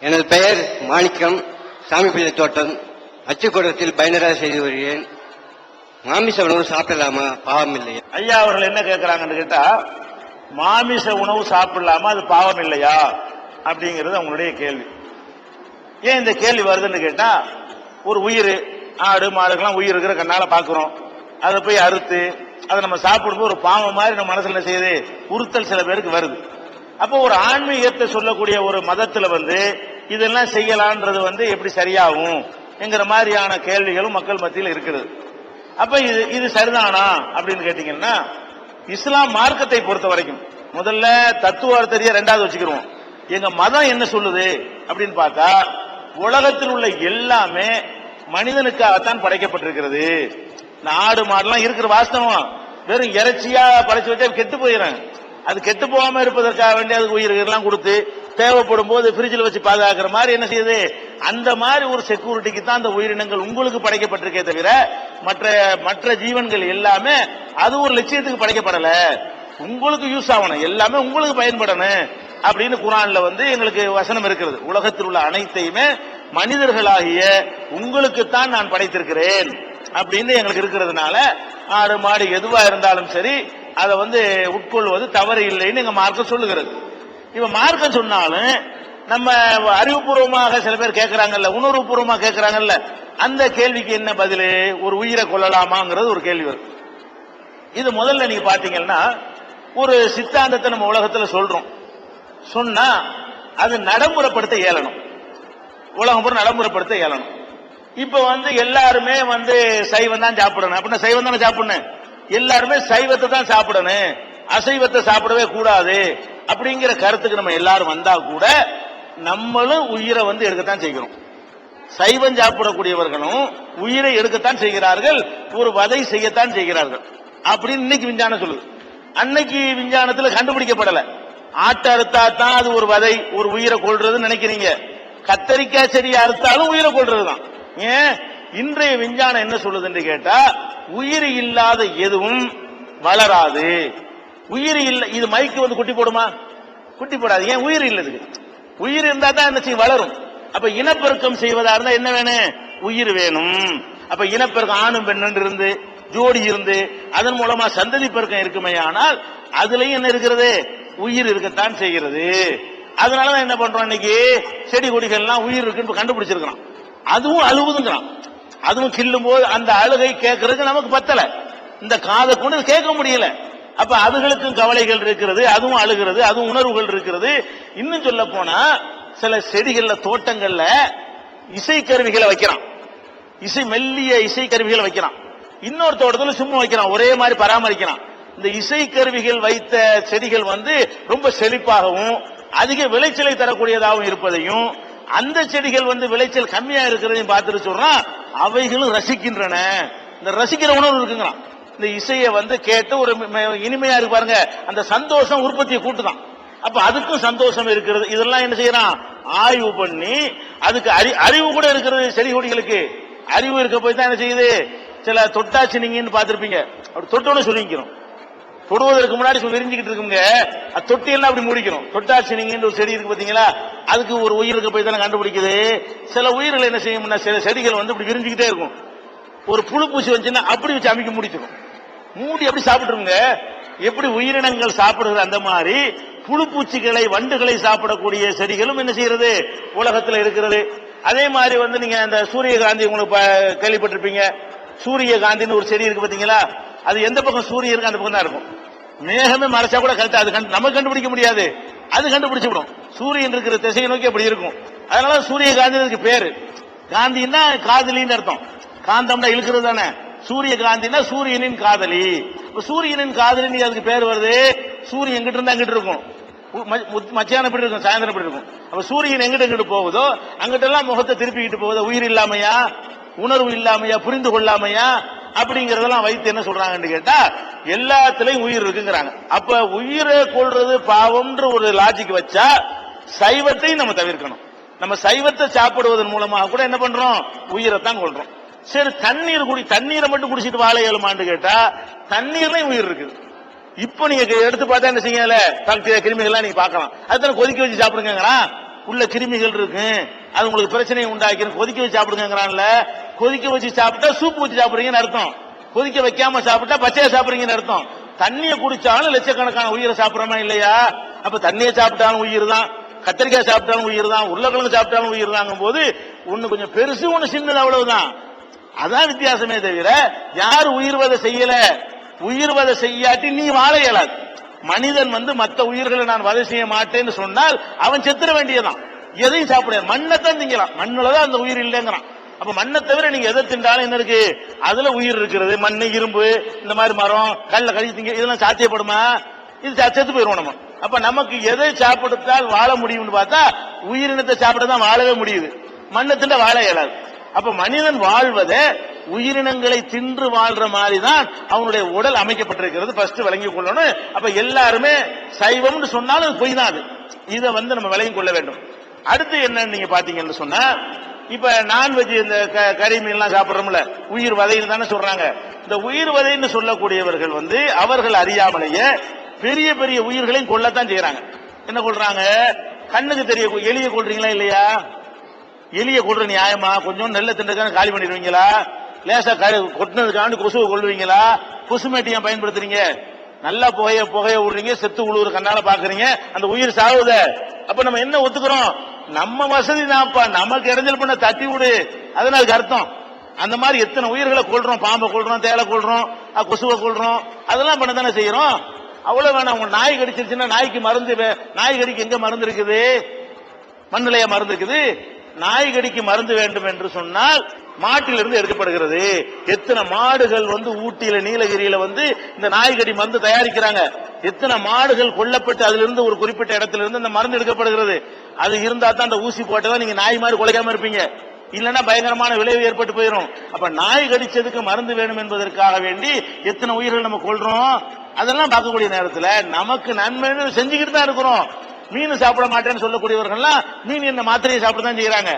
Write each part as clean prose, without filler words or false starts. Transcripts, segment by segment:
எனது பெயர் மாணிக்கம், சாமிப்பிள்ளை தோட்டம், அச்சுக்கூடத்தில் பயனராக செய்து வருகிறேன். மாமிச உணவு சாப்பிடலாமா, பாவம் இல்லையா? ஐயா அவர்கள் என்ன கேட்கிறாங்கன்னு கேட்டா, மாமிச உணவு சாப்பிடலாமா, அது பாவம் இல்லையா அப்படிங்கிறது அவங்களுடைய கேள்வி. ஏன் இந்த கேள்வி வருதுன்னு கேட்டா, ஒரு உயிர், ஆடு மாடுகள்லாம் உயிர் இருக்கிற கண்ணால பாக்குறோம், அதை போய் அறுத்து அதை நம்ம சாப்பிடும்போது ஒரு பாவம் மாதிரி நம்ம மனசுல என்ன செய்யுது, உறுத்தல் சில பேருக்கு வருது. அப்போ ஒரு ஆன்மீகத்தை சொல்லக்கூடிய ஒரு மதத்துல இதெல்லாம் செய்யலான்றது எப்படி சரியாகும் என்கிற மாதிரியான கேள்விகளும் மக்கள் மத்தியில் இருக்கிறது. அப்ப இது சரிதானா அப்படின்னு கேட்டீங்கன்னா, இஸ்லாம் மார்க்கத்தை பொறுத்த வரைக்கும் முதல்ல தத்துவார்த்தரிய ரெண்டாவது வச்சுக்கிறோம். எங்க மதம் என்ன சொல்லுது அப்படின்னு பார்த்தா, உலகத்தில் உள்ள எல்லாமே மனிதனுக்காகத்தான் படைக்கப்பட்டிருக்கிறது. ஆடு மாடுலாம் இருக்கிற வாஸ்தவம், வெறும் இறைச்சியா படைச்சு வச்சா கெட்டு போயிடும். அது கெட்டு போகாம இருப்பதற்காக வேண்டிய அதுக்கு உயிர்கள்லாம் கொடுத்து தேவைப்படும் போது பிரிட்ஜில் வச்சு பாதுகாக்கிற மாதிரி என்ன செய்யுது, அந்த மாதிரி ஒரு செக்யூரிட்டிக்கு தான் அந்த உயிரினங்கள் உங்களுக்கு படைக்கப்பட்டிருக்கே தவிர மற்ற ஜீவன்கள் எல்லாமே அது ஒரு லட்சியத்துக்கு படைக்கப்படல. உங்களுக்கு யூஸ் ஆகணும், எல்லாமே உங்களுக்கு பயன்படணும் அப்படின்னு குர்ஆன்ல எங்களுக்கு வசனம் இருக்கிறது. உலகத்தில் உள்ள அனைத்தையுமே மனிதர்களாகிய உங்களுக்குத்தான் நான் படைத்திருக்கிறேன் அப்படின்னு எங்களுக்கு இருக்கிறதுனால, ஆடு மாடு எதுவா இருந்தாலும் சரி அதை உட்கொள்வது தவறு இல்லைன்னு எங்க மார்க்கம் சொல்லுகிறது. இப்ப மார்க்கம் சொன்னாலும் நம்ம அறிவுபூர்வமாக சில பேர் கேட்கிறாங்கல்ல, உணர்வுபூர்வமாக கேட்கிறாங்கல்ல, அந்த கேள்விக்கு என்ன பதில்? ஒரு உயிரை கொள்ளலாமாங்கிறது ஒரு கேள்வி வரும். இது முதல்ல நீங்க பாத்தீங்கன்னா, ஒரு சித்தாந்தத்தை நம்ம உலகத்துல சொல்றோம், சொன்னா அது நடைமுறைப்படுத்த இயலணும், உலகம் பூரா நடைமுறைப்படுத்த இயலணும். இப்ப எல்லாருமே சைவம் தான் சாப்பிடணும் அப்படின்னா சைவம் தானே சாப்பிடணும், எல்லாருமே சைவத்தை தான் சாப்பிடணும், அசைவத்தை சாப்பிடவே கூடாது அப்படிங்கிற கருத்துக்கு நம்ம எல்லாரும் வந்தா கூட நம்மளும் உயிரை எடுக்கத்தான் செய்கிறோம். சைவம் சாப்பிடக்கூடியவர்களும் உயிரை எடுக்கத்தான் செய்கிறார்கள், ஒரு வதை செய்யத்தான் செய்கிறார்கள் அப்படின்னு இன்னைக்கு விஞ்ஞானம் சொல்லுது. அன்னைக்கு விஞ்ஞானத்துல கண்டுபிடிக்கப்படல. ஆட்டை அறுத்தா தான் அது ஒரு வதை, ஒரு உயிரை கொள்றதுன்னு நினைக்கிறீங்க. கத்தரிக்காய் செடியை அறுத்தாலும் உயிரை கொள்றதுதான். ஏன் இன்றைய விஞ்ஞானம் என்ன சொல்லுதுன்னு கேட்டா, உயிர் இல்லாத எதுவும் வளராது. உயிர் இல்ல, இது மைக்கு குட்டி போடுமா? குட்டி போடாது. ஏன்? உயிர் இல்லது. உயிர் இருந்தா தான் என்ன செய்யும், வளரும். அப்ப இனப்பெருக்கம் செய்வதா இருந்தா என்ன வேணும்? உயிர் வேணும். அப்ப இனப்பெருக்கம் ஆணும் பெண்ணு இருந்து ஜோடி இருந்து அதன் மூலமா சந்ததி பெருக்கம் இருக்குமே, ஆனால் அதுலயும் என்ன இருக்கிறது, உயிர் இருக்கத்தான் செய்கிறது. அதனாலதான் என்ன பண்றோம், இன்னைக்கு செடி கொடிகள்லாம் உயிர் இருக்குன்னு கண்டுபிடிச்சிருக்கிறோம். அதுவும் அழுகுதுங்கிறான். அதுவும் கிள்ளும் போது அந்த அழுகை கேட்கறதுக்கு நமக்கு பத்தல, இந்த காதை கொண்டு கேட்க முடியல. அப்ப அதுகளுக்கும் கவலைகள் இருக்கிறது, அதுவும் அழுகிறது, அதுவும் உணர்வுகள் இருக்கிறது. இன்னும் சொல்ல போனா சில செடிகள்ல தோட்டங்கள்ல இசை கருவிகளை வைக்கிறான், மெல்லிய இசை கருவிகளை வைக்கிறான். இன்னொரு தோட்டத்தில் சும்மா வைக்கிறான், ஒரே மாதிரி பராமரிக்கிறான். இந்த இசை கருவிகள் வைத்த செடிகள் ரொம்ப செழிப்பாகவும் அதிக விளைச்சலை தரக்கூடியதாகவும் இருப்பதையும், அந்த செடிகள் விளைச்சல் கம்மியா இருக்கிறதையும் பார்த்துட்டு சொல்றான், அவைகளும் ரசிக்கின்றன. இந்த ரசிக்கிற உணர்வு இருக்குங்கிறான். இந்த இசையை கேட்டு ஒரு இனிமையா இருக்கு பாருங்க, அந்த சந்தோஷம் உற்பத்தியை கூட்டுதான். அப்ப அதுக்கும் சந்தோஷம் இருக்கிறது. இதெல்லாம் என்ன செய்யறான், ஆய்வு பண்ணி அதுக்கு அறிவு கூட இருக்கிறது. செடி கொடிகளுக்கு அறிவு இருக்க போய் தான் என்ன செய்யுது, சில தொட்டாச்சு நீங்கன்னு பார்த்திருப்பீங்க, அப்படி தொட்டோன்னு சொல்லிக்கிறோம். தொடுவதற்கு முன்னாடி விரிஞ்சுக்கிட்டு இருக்குங்க, தொட்டியெல்லாம் அப்படி முடிக்கணும். தொட்டாச்சினிங்கன்னு ஒரு செடி இருக்கு பாத்தீங்களா, அதுக்கு ஒரு உயிருக்கு போய் தானே கண்டுபிடிக்குது. சில உயிர்கள் என்ன செய்யும்னா, சில செடிகள் இப்படி விரிஞ்சுக்கிட்டே இருக்கும். ஒரு புழு பூச்சி வந்துச்சுன்னா அப்படி வச்சு அமைக்க முடிச்சிடும், மூடி அப்படி சாப்பிட்டுருங்க. எப்படி உயிரினங்கள் சாப்பிடுறது அந்த மாதிரி புழு பூச்சிகளை வண்டுகளை சாப்பிடக்கூடிய செடிகளும் என்ன செய்யறது, உலகத்தில் இருக்கிறது. அதே மாதிரி நீங்க அந்த சூரியகாந்தி உங்களுக்கு கேள்விப்பட்டிருப்பீங்க. சூரியகாந்தின்னு ஒரு செடி இருக்கு பாத்தீங்களா, அது எந்த பக்கம் சூரியன் இருக்கு அந்த பக்கம் தான் இருக்கும். மேகமே மறைச்சா கூட கரெக்டா அது நம்ம கண்டுபிடிக்க முடியாது, அது கண்டுபிடிச்சு விடும். சூரியன் இருக்கிற திசையை நோக்கி அப்படி இருக்கும். அதனால சூரியகாந்தி பேரு. காந்தின்னா காதலின்னு அர்த்தம், காந்தம்னா இழுக்கிறது தானே. சூரிய காந்தினா சூரியனின் காதலி. சூரியனின் காதலி அதுக்கு பேர் வருது. சூரியன் எங்கிட்ட இருந்தா அங்கிட்டு இருக்கும், மத்தியானம் எப்படி இருக்கும், சாயந்தரம் எப்படி இருக்கும். அப்ப சூரியன் எங்கிட்டு போகுதோ அங்கிட்ட எல்லாம் முகத்தை திருப்பிக்கிட்டு போகுதோ, உயிர் இல்லாமையா, உணர்வு இல்லாமையா, புரிந்து கொள்ளாமையா அப்படிங்கறதெல்லாம் வைத்து என்ன சொல்றாங்கன்னு கேட்டா, எல்லாத்திலையும் உயிர் இருக்குங்கிறாங்க. அப்ப உயிரை கொள்றது பாவம்ன்ற ஒரு லாஜிக் வச்சா சைவத்தையும் நம்ம தவிர்க்கணும். நம்ம சைவத்தை சாப்பிடுவதன் மூலமாக கூட என்ன பண்றோம், உயிரை தான் கொள்றோம். சரி, தண்ணீரை மட்டும் குடிச்சிட்டு வாழ இயலுமான்னு கேட்டா, தண்ணீர்லயும் உயிர் இருக்குது. இப்ப நீங்க எடுத்து பார்த்தா என்ன செய்யல, பாக்டீரியா கிருமிகள்லாம் நீங்க பார்க்கலாம். அதுதான் கொதிக்க வச்சு சாப்பிடுங்கிறான். உள்ள கிருமிகள் இருக்கு, அது உங்களுக்கு பிரச்சனையை உண்டாக்கி கொதிக்க வச்சு சாப்பிடுங்கிறான்ல. கொதிக்க வச்சு சாப்பிட்டா சூப் வச்சு சாப்பிடுறீங்கன்னு அர்த்தம், கொதிக்க வைக்காம சாப்பிட்டா பச்சையா சாப்பிடுறீங்கன்னு அர்த்தம். தண்ணியை குடிச்சாலும் லட்சக்கணக்கான உயிரை சாப்பிடுறோமா இல்லையா? அப்ப தண்ணியை சாப்பிட்டாலும் உயிர் தான், கத்திரிக்காய் சாப்பிட்டாலும் உயிர் தான், உருளைக்கிழங்கு சாப்பிட்டாலும் உயிர் தாங்கும் போது ஒண்ணு கொஞ்சம் பெருசு ஒண்ணு சின்னது, அவ்வளவுதான். அதான் வித்தியாசமே தவிர யார் உயிர்வதை செய்யல, உயிர்வதை செய்யாட்டி நீ வாழ இயலாது. மனிதன் மற்ற உயிர்களை நான் வதை செய்ய மாட்டேன்னு சொன்னால் அவன் செத்துற வேண்டியதான். எதையும் சாப்பிட மண்ணத்தான் திங்கலாம், மண்ணுலதான் அந்த உயிர் இல்லைங்கிறான். அப்ப மண்ணை தவிர நீங்க எதை தின்றாலும் என்ன இருக்கு, அதுல உயிர் இருக்கிறது. மண், இரும்பு, இந்த மாதிரி மரம், கல்ல கழிச்சு திங்க, இதெல்லாம் சாத்தியப்படுமா? இது செத்து போயிருவோம் நம்ம. அப்ப நமக்கு எதை சாப்பிடுத்தால் வாழ முடியும்னு பார்த்தா உயிரினத்தை சாப்பிடதான் வாழவே முடியுது, மண்ணை திண்ட வாழ இயலாது. அப்ப மனிதன் வாழ்வதை உயிரினங்களை தின்று வாழ்ற மாதிரி தான் அவனுடைய உடல் அமைக்கப்பட்டிருக்கிறது. ஃபர்ஸ்ட் விளங்கிக் கொள்ளணும். அப்ப எல்லாருமே சைவம்னு சொன்னாலும் பொய் தான். இதை நம்ம விளங்கிக் கொள்ள வேண்டும். அடுத்து என்ன நீங்க பாத்தீங்கன்னு சொன்னா, இப்ப நான்வெஜ் இந்த கறி மீன் எல்லாம் சாப்பிடுறோம்ல, உயிர் வதைன்னு தானே சொல்றாங்க. இந்த உயிர் வதைன்னு சொல்லக்கூடியவர்கள் அவர்கள் அறியாமலேயே பெரிய பெரிய உயிர்களையும் கொல்லத்தான் செய்யறாங்க. என்ன கொள்றாங்க? கண்ணுக்கு தெரிய எலியை கொள்றீங்களா இல்லையா? எலியை கொள்ற நியாயமா? கொஞ்சம் நெல்ல திண்டக்கான காலி பண்ணிடுவீங்களா? லேசா கொட்டினதுக்காண்டு கொசுவை கொள்ளுவீங்களா? கொசுமேட்டியா பயன்படுத்துறீங்க? நல்லா புகைய விடுறீங்க, செத்து உழுவுற கண்ணால பாக்குறீங்க, அந்த உயிர் சாகுத. அப்ப நம்ம என்ன ஒத்துக்கிறோம்? நம்ம வசதி தான்ப்பா, நமக்கு இடைஞ்சல் பண்ண தட்டி விடு, அதனால அர்த்தம். அந்த மாதிரி எத்தனை உயிர்களை கொள்றோம், பாம்பை கொள்றோம், தேலை கொள்றோம், கொசுவை கொள்றோம், அதெல்லாம் பண்ண தானே செய்யறோம். அவ்வளவு வேணாம். உங்க நாய் கடிச்சிருச்சுன்னா நாய்க்கு மருந்து, நாய் கடிக்கு எங்க மருந்து இருக்குது? மண்ணிலையா மருந்து இருக்குது? நாய் கடிக்கு மருந்து வேண்டும் என்று சொன்னால் மாட்டிலிருந்து எடுக்கப்படுகிறது. எத்தனை மாடுகள் ஊட்டியில நீலகிரியில இந்த நாய்கடி மருந்து தயாரிக்கிறாங்க. எத்தனை மாடுகள் கொல்லப்பட்டு அதிலிருந்து ஒரு குறிப்பிட்ட இடத்துல இருந்து அந்த மருந்து எடுக்கப்படுகிறது. அது இருந்தா தான் அந்த ஊசி போட்டதான் நீங்க நாய் மாதிரி கொலைக்காம இருப்பீங்க, இல்லன்னா பயங்கரமான விளைவு ஏற்பட்டு போயிடும். அப்ப நாய் கடிச்சதுக்கு மருந்து வேணும் என்பதற்காக வேண்டி எத்தனை உயிர்கள் நம்ம கொள்றோம். அதெல்லாம் பார்க்கக்கூடிய நேரத்தில் நமக்கு நன்மைன்னு செஞ்சுக்கிட்டு தான் இருக்கிறோம். மீன் சாப்பிட மாட்டேன்னு சொல்லக்கூடியவர்கள்லாம் மீன் என்ன மாத்திரையை சாப்பிடதான் செய்யறாங்க.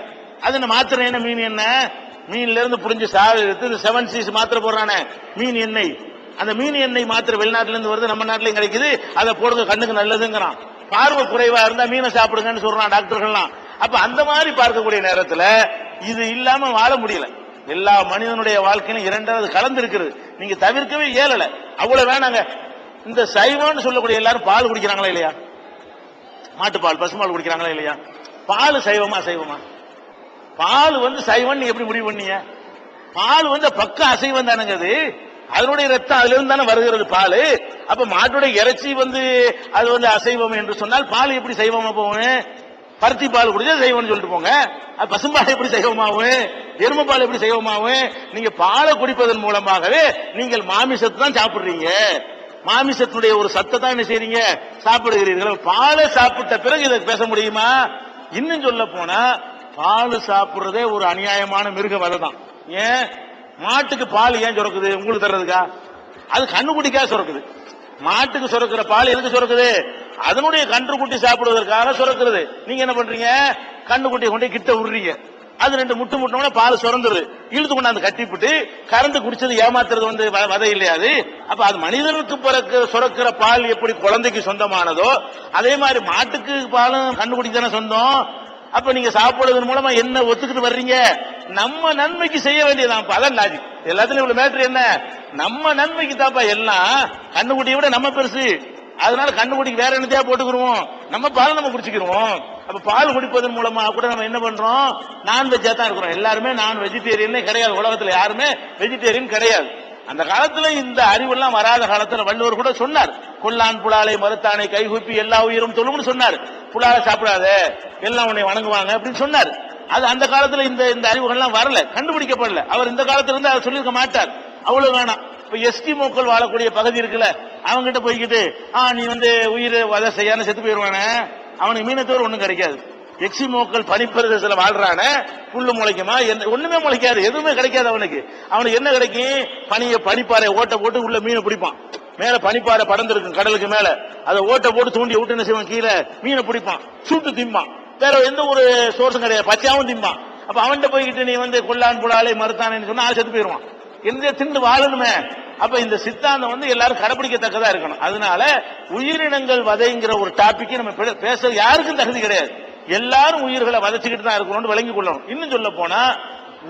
அது என்ன மாத்திரை? என்ன மீன் என்ன? மீன்ல இருந்து புரிஞ்சு எடுத்து 7 C's மாத்திரை போடுறானே மீன் எண்ணெய், அந்த மீன் எண்ணெய் மாத்திரை வெளிநாட்டுல இருந்து வருது, நம்ம நாட்டிலையும் கிடைக்குது. அதை போடுங்க, கண்ணுக்கு நல்லதுங்கிறான். பார்வை குறைவா இருந்தா மீனை சாப்பிடுங்கன்னு சொல்றான் டாக்டர்கள்லாம். அப்ப அந்த மாதிரி பார்க்கக்கூடிய நேரத்துல இது இல்லாம வாழ முடியல. எல்லா மனிதனுடைய வாழ்க்கையிலும் இரண்டாவது கலந்து இருக்கிறது, நீங்க தவிர்க்கவே இயலல. அவ்வளவு வேணாங்க. இந்த சைவம்னு சொல்லக்கூடிய எல்லாரும் பால் குடிக்கிறாங்களா இல்லையா? மாட்டுப்பால், பசுமால் குடிக்கிறாங்களா இல்லையா? பால் சைவமா அசைவமா? பால் சைவம் நீங்க எப்படி முடிவு பண்ணீங்க? பால் பக்க அசைவம் தானுங்க. அதனுடைய ரத்தம் அதுல இருந்து தானே வருகிறது பால். அப்ப மாட்டுடைய இறைச்சி அது அசைவம் என்று சொன்னால் பால் எப்படி சைவமா போகும்? பருத்தி பால் குடிச்சா சைவம்னு சொல்லிட்டு போங்க. பசும்பால் எப்படி சைவமாகும்? எருமை பால் எப்படி சைவமாகும்? நீங்க பாலை குடிப்பதன் மூலமாகவே நீங்கள் மாமிசத்தை தான் சாப்பிடுறீங்க. மாமிசத்துடைய ஒரு சத்தை தான் என்ன செய்றீங்க? சாப்பிடுகிறீர்கள். பாலை சாப்பிட்ட பிறகு இதை பேச முடியுமா? இன்னும் சொல்ல போனா பால் சாப்பிடுறதே ஒரு அநியாயமான மிருக வதை தான். ஏன் மாட்டுக்கு பால் ஏன் சுரக்குது? உங்களுக்கு தர்றதுக்கா? அது கண்ணுக்குட்டிக்கா சுரக்குது. மாட்டுக்கு சுரக்கிற பால் எதுக்கு சுரக்குது? அதனுடைய கன்றுக்குட்டி சாப்பிடுவதற்காக சுரக்கிறது. நீங்க என்ன பண்றீங்க? கண்ணுக்குட்டியை கொண்டு கிட்ட விடுறீங்க, அது 2 முட்டோம்னா பால் சுரந்துருது. இழுத்து கொண்டாந்து கட்டிவிட்டு கறந்து குடிச்சது ஏமாத்துறது வதை இல்லையாது. அப்ப அது மனிதனுக்கு சுரக்கிற பால் எப்படி குழந்தைக்கு சொந்தமானதோ அதே மாதிரி மாட்டுக்கு பாலும் கண்ணுக்குட்டி தானே சொந்தம். அப்ப நீங்க சாப்பிடுவதன் மூலமா என்ன ஒத்துக்கிட்டு வர்றீங்க? நம்ம நன்மைக்கு செய்ய வேண்டியதான். அதான் லாஜிக். எல்லாத்துலயும் இவ்வளவு மேட்டர் என்ன? நம்ம நன்மைக்கு தாப்பா எல்லாம். கண்ணுக்குட்டியை விட நம்ம பெருசு, அதனால கண்ணுக்குட்டிக்கு வேற என்னத்தையா போட்டுக்கிடுவோம், நம்ம பால் நம்ம குடிச்சுக்கிடுவோம். அப்ப பால் குடிப்பதன் மூலமா கூட நம்ம என்ன பண்றோம்? நான்வெஜ்ஜா தான் இருக்கிறோம். எல்லாருமே நான் வெஜிடேரியனே கிடையாது. உலகத்துல யாருமே வெஜிடேரியன் கிடையாது. அந்த காலத்துல இந்த அறிவெல்லாம் வராத காலத்துல வள்ளுவர் கூட சொன்னார், கொல்லான் புலாலை மறுத்தானை கைகூப்பி எல்லா உயிரும் தொழும்னு சொன்னார். புலாலை சாப்பிடாத, எல்லாம் உன்னை வணங்குவாங்க அப்படின்னு சொன்னார். அது அந்த காலத்துல இந்த அறிவுகள்லாம் வரல, கண்டுபிடிக்கப்படல. அவர் இந்த காலத்துல இருந்து அதை சொல்லியிருக்க மாட்டார். அவ்வளவு வேணாம். இப்ப எஸ்கிமோக்கள் வாழக்கூடிய பகுதி இருக்குல்ல, அவங்கிட்ட போய்கிட்டு நீ உயிர் வதை செய்யாம செத்து போயிருவானே, அவனுக்கு மீனத்தோடு ஒண்ணும் கிடைக்காது. எக்ஸிமோக்கள் பனிப்பிரதேசத்துல வாழ்றான, புல்லு முளைக்குமா? ஒண்ணுமே முளைக்காது, எதுவுமே கிடைக்காது அவனுக்கு. அவனுக்கு என்ன கிடைக்கும்? பனிப்பாறை ஓட்ட போட்டு உள்ள மீனை பிடிப்பான். மேல பனிப்பாறை படர்ந்துருக்கும் கடலுக்கு மேல, அதை ஓட்ட போட்டு தூண்டி விட்டு என்ன செய்வான்? கீழே மீனை பிடிப்பான், சுட்டு திம்பான். வேற எந்த ஒரு சோர்ஸும் கிடையாது, பச்சையாவும் திம்பான். அப்ப அவன்கிட்ட போய்கிட்டு நீ கொல்லான் புலாலை மறுத்தானேன்னு சொன்னா செத்து போயிருவான். எந்த திண்டு வாழணுமே. அப்ப இந்த சித்தாந்தம் எல்லாரும் கடைபிடிக்கத்தக்கதா இருக்கணும். அதனால உயிரினங்கள் வதைங்கிற ஒரு டாபிக் நம்ம பேச யாருக்கும் தகுதி கிடையாது. எல்லாரும் உயிர்களை வதச்சிக்கிட்டு தான் இருக்கணும்னு விளங்கி கொள்ளணும். இன்னும் சொல்ல போனா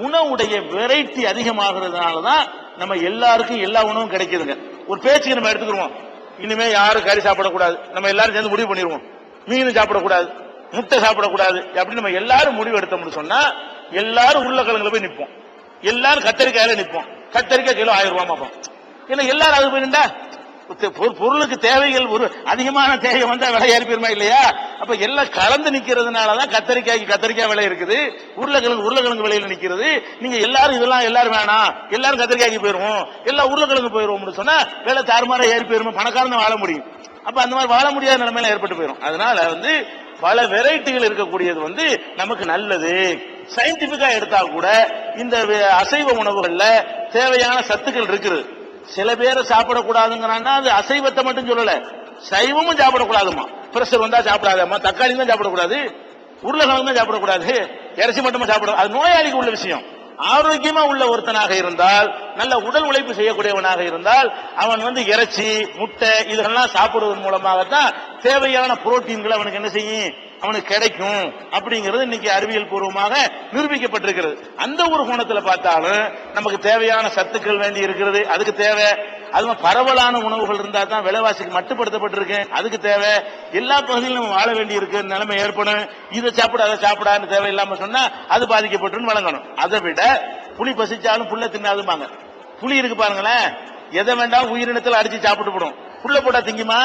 உணவுடைய வெரைட்டி அதிகமாகிறதுனாலதான் நம்ம எல்லாருக்கும் எல்லா உணவும் கிடைக்குதுங்க. ஒரு பேச்சுக்கு நம்ம எடுத்துக்கிறோம், இனிமே யாரும் கறி சாப்பிடக்கூடாது, நம்ம எல்லாரும் சேர்ந்து முடிவு பண்ணிடுவோம், மீன் சாப்பிடக்கூடாது, முட்டை சாப்பிடக்கூடாது அப்படின்னு நம்ம எல்லாரும் முடிவு எடுத்தோம்னு சொன்னா எல்லாரும் உருளைக்கிழங்குல போய் நிற்போம், எல்லாரும் கத்தரிக்காயில நிற்போம். கத்தரிக்காய் கிலோ 1000 ரூபாய் பார்ப்போம். ஏன்னா எல்லாரும் அது போயிருந்தா பொருளுக்கு தேவைகள் ஒரு அதிகமான தேவை வந்தா விலை ஏறி போயிருமா இல்லையா? அப்ப எல்லாம் கலந்து நிக்கிறதுனாலதான் கத்தரிக்காய்க்கு கத்தரிக்காய் விலை இருக்குது, உருளைக்கிழங்கு விலையில நிக்கிறது. நீங்க எல்லாரும் இதெல்லாம் எல்லாரும் வேணாம், எல்லாரும் கத்தரிக்காய்க்கு போயிருவோம், எல்லாம் உருளைக்கிழங்கு போயிருவோம்னு சொன்னா விலை தாறுமாறா ஏறி போயிருமா, பணக்காரன் வாழ முடியும். அப்ப அந்த மாதிரி வாழ முடியாத நிலைமையில ஏற்பட்டு போயிடும். அதனால பல வெரைட்டிகள் இருக்கக்கூடியது நமக்கு நல்லது. சயின்டிபிக்கா எடுத்தா கூட இந்த அசைவ உணவுகள்ல தேவையான சத்துக்கள் இருக்குது. சில பேரை சாப்பிடக்கூடாதுங்கிறான்னா அது அசைவத்தை மட்டும் சொல்லல, சைவமும் சாப்பிடக்கூடாதுமா. பிரஷர் வந்தா சாப்பிடாதம்மா, தக்காளி தான் சாப்பிடக்கூடாது, உருளைக்கிழங்கு தான் சாப்பிடக்கூடாது, இறைச்சி மட்டுமா சாப்பிட, அது நோயாளிக்கு உள்ள விஷயம். ஆரோக்கியமா உள்ள ஒருத்தனாக இருந்தால், நல்ல உடல் உழைப்பு செய்யக்கூடியவனாக இருந்தால் அவன் இறைச்சி முட்டை இதெல்லாம் சாப்பிடுவதன் மூலமாகத்தான் தேவையான புரோட்டீன்கள் அவனுக்கு என்ன செய்யும், அவனுக்கு கிடைக்கும் அப்படிங்கிறது இன்னைக்கு அறிவியல் பூர்வமாக நிரூபிக்கப்பட்டிருக்கிறது. அந்த ஒரு கோணத்துல பார்த்தாலும் நமக்கு தேவையான சத்துக்கள் வேண்டி இருக்கிறது, அதுக்கு தேவை. அது பரவலான உணவுகள் இருந்தா தான் விலைவாசிக்கு மட்டுப்படுத்தப்பட்டிருக்கு, அதுக்கு தேவை. எல்லா பகுதியிலும் நம்ம வாழ வேண்டி இருக்கு நிலைமை ஏற்படும். இதை சாப்பிட அதை சாப்பிடான்னு தேவை இல்லாம சொன்னா அது பாதிக்கப்பட்டு வழங்கணும். அதை விட புலி பசிச்சாலும் புல்ல தின்னாதுமாங்க. புலி இருக்கு பாருங்களேன், எதை வேண்டாம் உயிரினத்தில் அடிச்சு சாப்பிட்டு போடும். புல்ல போட்டா திங்குமா?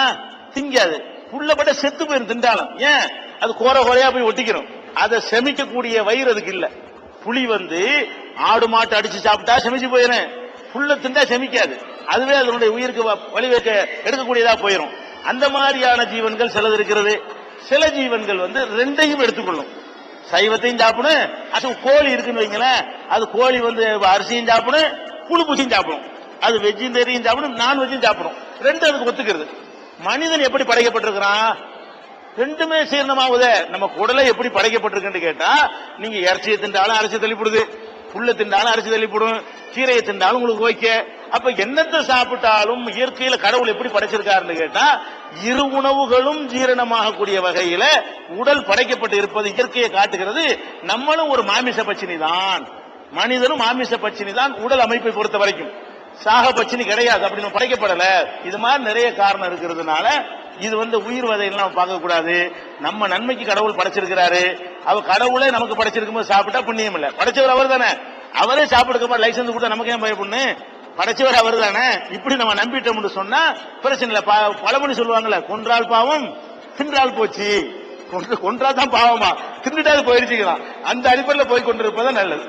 திங்காது. புல்ல போட்டா செத்து போயிரும் திண்டாலும். ஏன்? அது கோரையா போய் ஒட்டிக்கிறோம். அதை செமிக்கக்கூடிய வயிறு அதுக்கு இல்ல. புலி ஆடு மாட்டு அடிச்சு சாப்பிட்டா செமிச்சு போயிடும், புல்ல திண்டா செமிக்காது. அதுவே அதனுடைய உயிருக்கு வழி வைக்க எடுக்கக்கூடியதா போயிடும். அந்த மாதிரியான ஜீவன்கள் சிலது இருக்கிறது. சில ஜீவன்கள் ரெண்டையும் எடுத்துக்கொள்ளும். சைவத்தையும் சாப்பிடும், அது கோழி இருக்குன்னு வைங்களேன், அது கோழி அரிசியும் சாப்பிடும், புழு பூச்சியும் சாப்பிடும். அது வெஜிடேரியன் சாப்பிடும், நான் வெஜ்ஜும் சாப்பிடும். ரெண்டு அதுக்கு ஒத்துக்கிறது. மனிதன் எப்படி படைக்கப்பட்டிருக்கிறான்? ரெண்டுமே சீர்ணமாகுத. நம்ம குடலை எப்படி படைக்கப்பட்டிருக்குன்னு கேட்டா, நீங்க இறைச்சியை திண்டாலும் அரிசி தள்ளிப்படுது, புல்ல திண்டாலும் அரிசி தள்ளிப்படும், கீரையை திண்டாலும் உங்களுக்கு ஓய்க்க. அப்ப என்னத்தை சாப்பிட்டாலும் இயற்கையில கடவுள் எப்படி படைச்சிருக்காருன்னு கேட்டா, இரு உணவுகளும் ஜீரணமாக கூடிய வகையில உடல் படைக்கப்பட்டு இருப்பது இயற்கையை காட்டுகிறது. நம்மளும் ஒரு மாமிச பச்சினி தான், மனிதனும் மாமிச பச்சினி தான் உடல் அமைப்பை பொறுத்த வரைக்கும். சாக பச்சினி கிடையாது, அப்படி நம்ம படைக்கப்படல. இது மாதிரி நிறைய காரணம் இருக்கிறதுனால இது உயிர் வதையெல்லாம் பார்க்க கூடாது. நம்ம நன்மைக்கு கடவுள் படைச்சிருக்கிறாரு. அவ கடவுளே நமக்கு படைச்சிருக்கும் போது சாப்பிட்டா புண்ணியம் இல்ல. படைச்சவர் அவர் தானே, அவரே சாப்பிடுக்க லைசன்ஸ் கொடுத்தா நமக்கு ஏன் பயப்படணும்? படைச்சவர் அவர் தானே. இப்படி நம்ம நம்பிட்டோம்னு சொன்னா பிரச்சனை இல்ல. பழமொழி சொல்லுவாங்கல்ல, கொன்றால் பாவம் தின்றால் போச்சு. கொன்றா தான் பாவமா, தின்னுட்டாது போயிடுச்சுக்கலாம். அந்த அடிப்படையில் போய் கொண்டிருப்பதான் நல்லது.